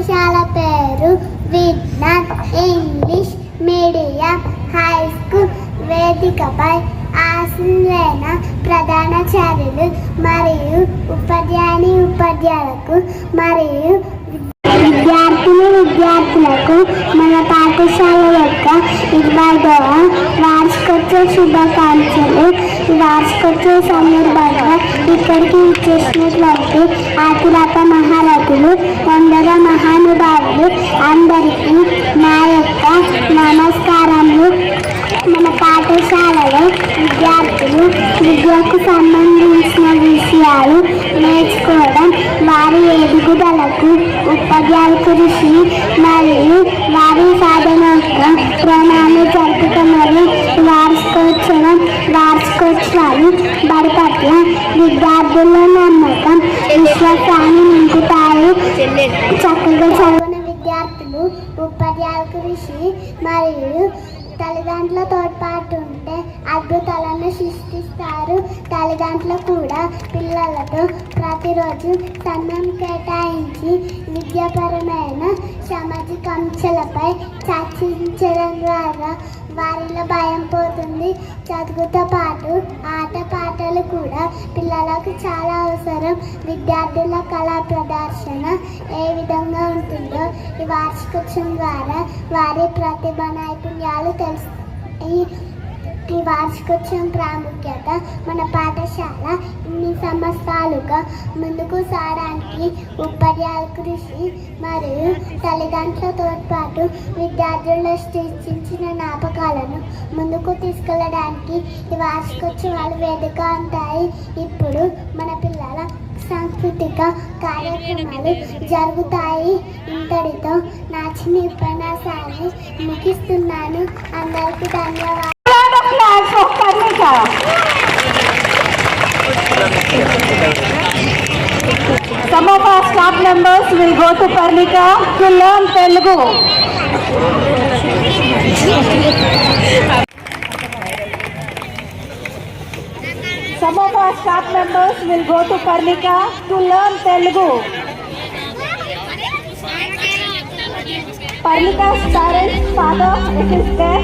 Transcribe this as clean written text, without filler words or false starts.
పాఠశాల పేరు Vignan English medium high school. వేదికపై ఆసీనులైన ప్రధానాచార్యులు మరియు ఉపాధ్యాయులకు మరియు విద్యార్థులకు మన పాఠశాల యొక్క 20వ వార్షికోత్సవ శుభాకాంక్షలు. ఈ వార్షికోత్సవ సందర్భంగా ఇక్కడికి ఇచ్చేసినటువంటి ఆతురత మహారథులు, ఎందరో మహానుభావులు అందరికీ నా యొక్క నమస్కారములు. మన పాఠశాలలో విద్యార్థులు విద్యకు సంబంధించిన విషయాలు నేర్చుకోవడం, వారి ఎదుగుదలకు ఉపాధ్యాయుల కృషి మరియు వారి సాధన ప్రణాళిక జరుపుతున్నది. వార్షికోత్సవాలు బడి పట్ల విద్యార్థుల్లో నమ్మకం, విశ్వాసాన్ని నింపుతాయి. చక్కగా చదివిన విద్యార్థులు ఉపాధ్యాయుల కృషి మరియు తల్లిదండ్రుల తోడ్పాటు ఉంటే అద్భుతాలను సృష్టిస్తారు. తల్లిదండ్రులు కూడా పిల్లలతో ప్రతిరోజు సమయం కేటాయించి విద్యాపరమైన సామాజిక అంశాలపై చర్చించడం ద్వారా వారిలో భయం పోతుంది. చదువుతో పాటు ఆట పాటలు కూడా పిల్లలకు చాలా అవసరం. విద్యార్థుల కళా ప్రదర్శన ఏ విధంగా ఉంటుందో ఈ వార్షికోత్సవం ద్వారా వారి ప్రతిభ నైపుణ్యాలు తెలుస్తాయి. ఈ వార్షికోత్సవం ప్రాముఖ్యత మన పాఠశాల ఇన్ని సంవత్సరాలుగా ముందుకు సాగడానికి ఉపాధ్యాయుల కృషి మరియు తల్లిదండ్రుల తోడ్పాటు విద్యార్థుల్లో సృష్టించిన జ్ఞాపకాలను ముందుకు తీసుకెళ్ళడానికి ఈ వార్షికోత్సవాలు వేదిక ఉంటాయి. ఇప్పుడు మన పిల్లల సాంస్కృతిక కార్యక్రమాలు జరుగుతాయి. ఇంతటితో నా చిన్న ఉపన్యాసాన్ని ముగిస్తున్నాను. అందరికీ ధన్యవాదాలు. Some of our staff members will go to Parnika to learn Telugu. Some of our staff members will go to Parnika to learn Telugu. Parnika's parents, father, it is there.